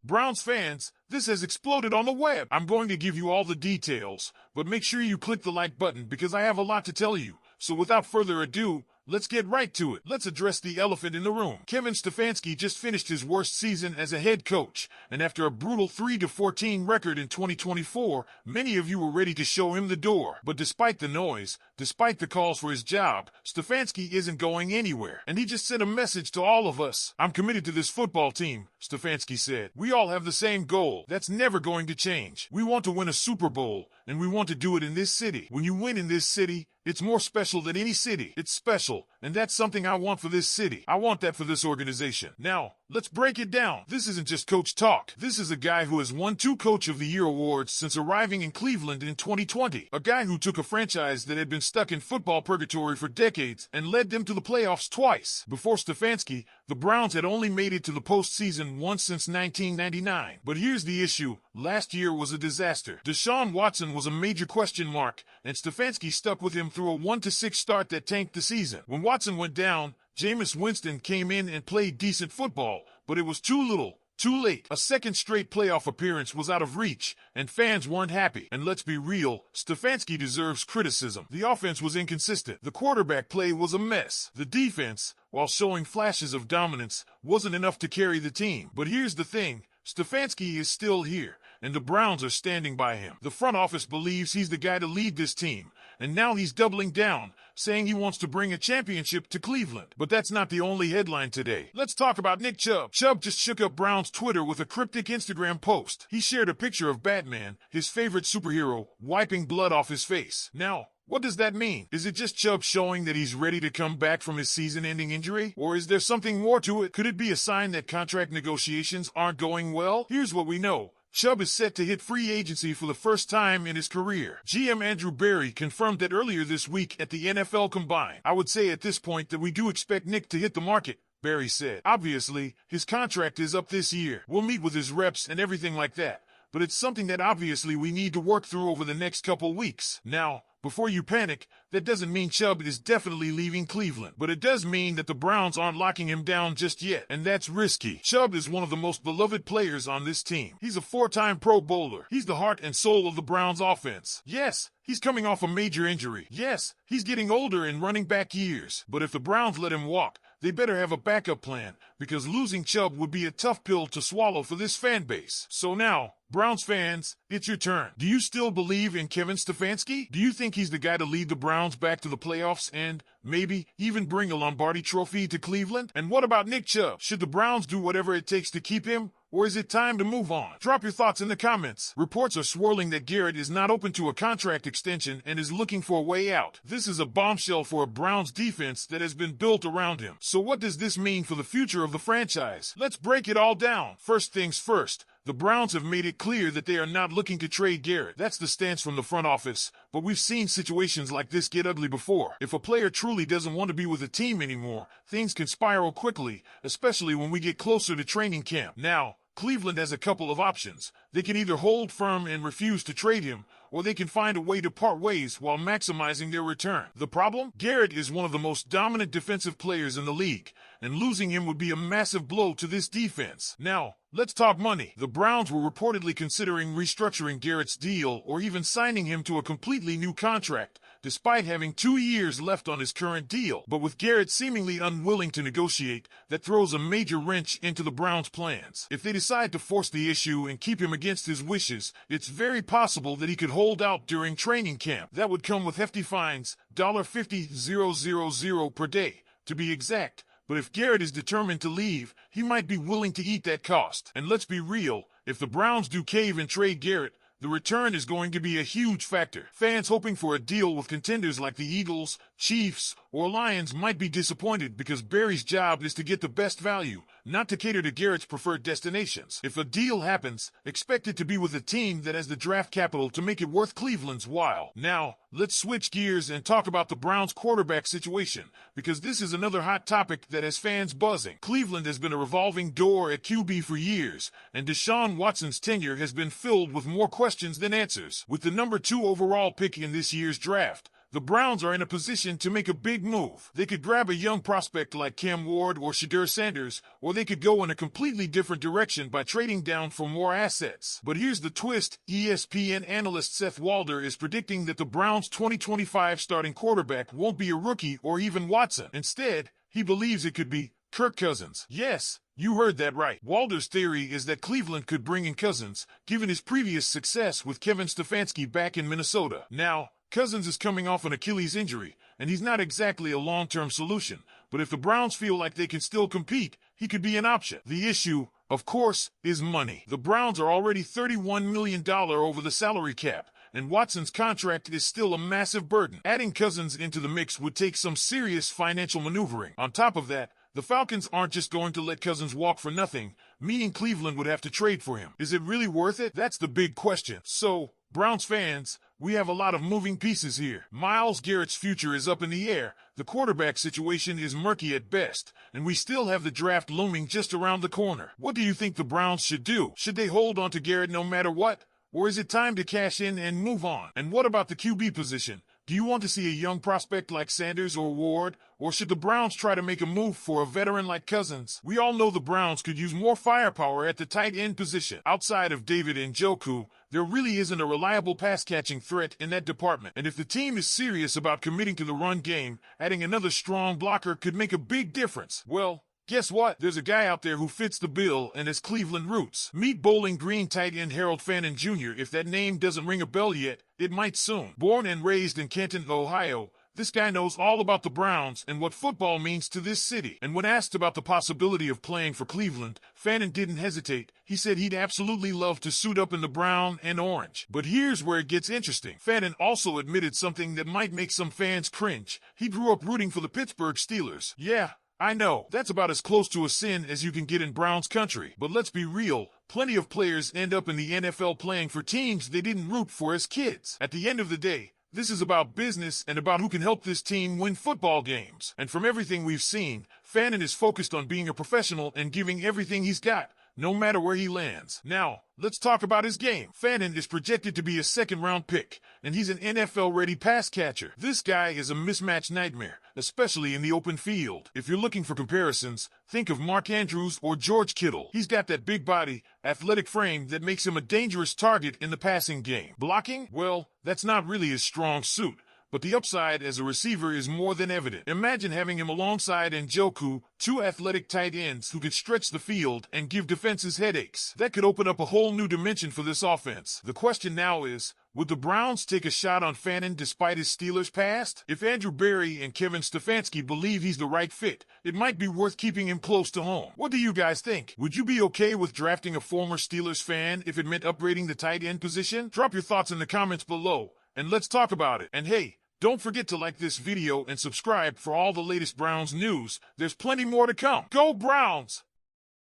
Browns fans, this has exploded on the web. I'm going to give you all the details, but make sure you click the like button because I have a lot to tell you. So without further ado, let's get right to it. Let's address the elephant in the room. Kevin Stefanski just finished his worst season as a head coach, and after a brutal 3-14 record in 2024, many of you were ready to show him the door. But despite the noise, despite the calls for his job, Stefanski isn't going anywhere, and he just sent a message to all of us. I'm committed to this football team, Stefanski said. We all have the same goal. That's never going to change. We want to win a Super Bowl, and we want to do it in this city. When you win in this city, it's more special than any city. It's special, and that's something I want for this city. I want that for this organization. Now, let's break it down. This isn't just coach talk. This is a guy who has won 2 Coach of the Year awards since arriving in Cleveland in 2020. A guy who took a franchise that had been stuck in football purgatory for decades and led them to the playoffs twice. Before Stefanski, the Browns had only made it to the postseason once since 1999. But here's the issue. Last year was a disaster. Deshaun Watson was a major question mark, and Stefanski stuck with him through a 1-6 start that tanked the season. When Watson went down, Jameis Winston came in and played decent football, but it was too little, too late. A second straight playoff appearance was out of reach, and fans weren't happy. And let's be real, Stefanski deserves criticism. The offense was inconsistent. The quarterback play was a mess. The defense, while showing flashes of dominance, wasn't enough to carry the team. But here's the thing, Stefanski is still here, and the Browns are standing by him. The front office believes he's the guy to lead this team, and now he's doubling down, saying he wants to bring a championship to Cleveland. But that's not the only headline today. Let's talk about Nick Chubb. Chubb just shook up Browns Twitter with a cryptic Instagram post. He shared a picture of Batman, his favorite superhero, wiping blood off his face. Now, what does that mean? Is it just Chubb showing that he's ready to come back from his season-ending injury? Or is there something more to it? Could it be a sign that contract negotiations aren't going well? Here's what we know. Chubb is set to hit free agency for the first time in his career. GM Andrew Berry confirmed that earlier this week at the NFL Combine. I would say at this point that we do expect Nick to hit the market, Berry said. Obviously, his contract is up this year. We'll meet with his reps and everything like that. But it's something that obviously we need to work through over the next couple weeks. Now, before you panic, that doesn't mean Chubb is definitely leaving Cleveland. But it does mean that the Browns aren't locking him down just yet, and that's risky. Chubb is one of the most beloved players on this team. He's a 4-time Pro Bowler. He's the heart and soul of the Browns offense. Yes, he's coming off a major injury. Yes, he's getting older in running back years. But if the Browns let him walk, they better have a backup plan, because losing Chubb would be a tough pill to swallow for this fan base. So now, Browns fans, it's your turn. Do you still believe in Kevin Stefanski? Do you think he's the guy to lead the Browns back to the playoffs and maybe even bring a Lombardi trophy to Cleveland? And what about Nick Chubb? Should the Browns do whatever it takes to keep him? Or is it time to move on? Drop your thoughts in the comments. Reports are swirling that Garrett is not open to a contract extension and is looking for a way out. This is a bombshell for a Browns defense that has been built around him. So what does this mean for the future of the franchise? Let's break it all down. First things first. The Browns have made it clear that they are not looking to trade Garrett. That's the stance from the front office, but we've seen situations like this get ugly before. If a player truly doesn't want to be with a team anymore, things can spiral quickly, especially when we get closer to training camp. Now, Cleveland has a couple of options. They can either hold firm and refuse to trade him, or they can find a way to part ways while maximizing their return. The problem? Garrett is one of the most dominant defensive players in the league, and losing him would be a massive blow to this defense. Now, let's talk money. The Browns were reportedly considering restructuring Garrett's deal or even signing him to a completely new contract, despite having 2 years left on his current deal. But with Garrett seemingly unwilling to negotiate, that throws a major wrench into the Browns' plans. If they decide to force the issue and keep him against his wishes, it's very possible that he could hold out during training camp. That would come with hefty fines, $50,000 per day, to be exact. But if Garrett is determined to leave, he might be willing to eat that cost. And let's be real, if the Browns do cave and trade Garrett, the return is going to be a huge factor. Fans hoping for a deal with contenders like the Eagles, Chiefs, or Lions might be disappointed because Berry's job is to get the best value, not to cater to Garrett's preferred destinations. If a deal happens, expect it to be with a team that has the draft capital to make it worth Cleveland's while. Now, let's switch gears and talk about the Browns' quarterback situation, because this is another hot topic that has fans buzzing. Cleveland has been a revolving door at QB for years, and Deshaun Watson's tenure has been filled with more questions than answers. With the number 2 overall pick in this year's draft, the Browns are in a position to make a big move. They could grab a young prospect like Cam Ward or Shadur Sanders, or they could go in a completely different direction by trading down for more assets. But here's the twist. ESPN analyst Seth Walder is predicting that the Browns' 2025 starting quarterback won't be a rookie or even Watson. Instead, he believes it could be Kirk Cousins. Yes, you heard that right. Walder's theory is that Cleveland could bring in Cousins, given his previous success with Kevin Stefanski back in Minnesota. Now, Cousins is coming off an Achilles injury, and he's not exactly a long-term solution. But if the Browns feel like they can still compete, he could be an option. The issue, of course, is money. The Browns are already $31 million over the salary cap, and Watson's contract is still a massive burden. Adding Cousins into the mix would take some serious financial maneuvering. On top of that, the Falcons aren't just going to let Cousins walk for nothing, meaning Cleveland would have to trade for him. Is it really worth it? That's the big question. So, Browns fans, we have a lot of moving pieces here. Myles Garrett's future is up in the air, the quarterback situation is murky at best, and we still have the draft looming just around the corner. What do you think the Browns should do? Should they hold on to Garrett no matter what? Or is it time to cash in and move on? And what about the QB position? Do you want to see a young prospect like Sanders or Ward? Or should the Browns try to make a move for a veteran like Cousins? We all know the Browns could use more firepower at the tight end position. Outside of David Njoku, there really isn't a reliable pass-catching threat in that department. And if the team is serious about committing to the run game, adding another strong blocker could make a big difference. Well, guess what? There's a guy out there who fits the bill and has Cleveland roots. Meet Bowling Green tight end Harold Fannin Jr. If that name doesn't ring a bell yet, it might soon. Born and raised in Canton, Ohio, this guy knows all about the Browns and what football means to this city. And when asked about the possibility of playing for Cleveland, Fannin didn't hesitate. He said he'd absolutely love to suit up in the brown and orange. But here's where it gets interesting. Fannin also admitted something that might make some fans cringe. He grew up rooting for the Pittsburgh Steelers. Yeah, I know, that's about as close to a sin as you can get in Browns country. But let's be real, plenty of players end up in the NFL playing for teams they didn't root for as kids. At the end of the day, this is about business and about who can help this team win football games. And from everything we've seen, Fannin is focused on being a professional and giving everything he's got, no matter where he lands. Now, let's talk about his game. Fannin is projected to be a second-round pick, and he's an NFL-ready pass catcher. This guy is a mismatch nightmare, especially in the open field. If you're looking for comparisons, think of Mark Andrews or George Kittle. He's got that big body, athletic frame that makes him a dangerous target in the passing game. Blocking? Well, that's not really his strong suit, but the upside as a receiver is more than evident. Imagine having him alongside Njoku, two athletic tight ends who could stretch the field and give defenses headaches. That could open up a whole new dimension for this offense. The question now is, would the Browns take a shot on Fannin despite his Steelers past? If Andrew Berry and Kevin Stefanski believe he's the right fit, it might be worth keeping him close to home. What do you guys think? Would you be okay with drafting a former Steelers fan if it meant upgrading the tight end position? Drop your thoughts in the comments below, and let's talk about it. And hey, don't forget to like this video and subscribe for all the latest Browns news. There's plenty more to come. Go Browns!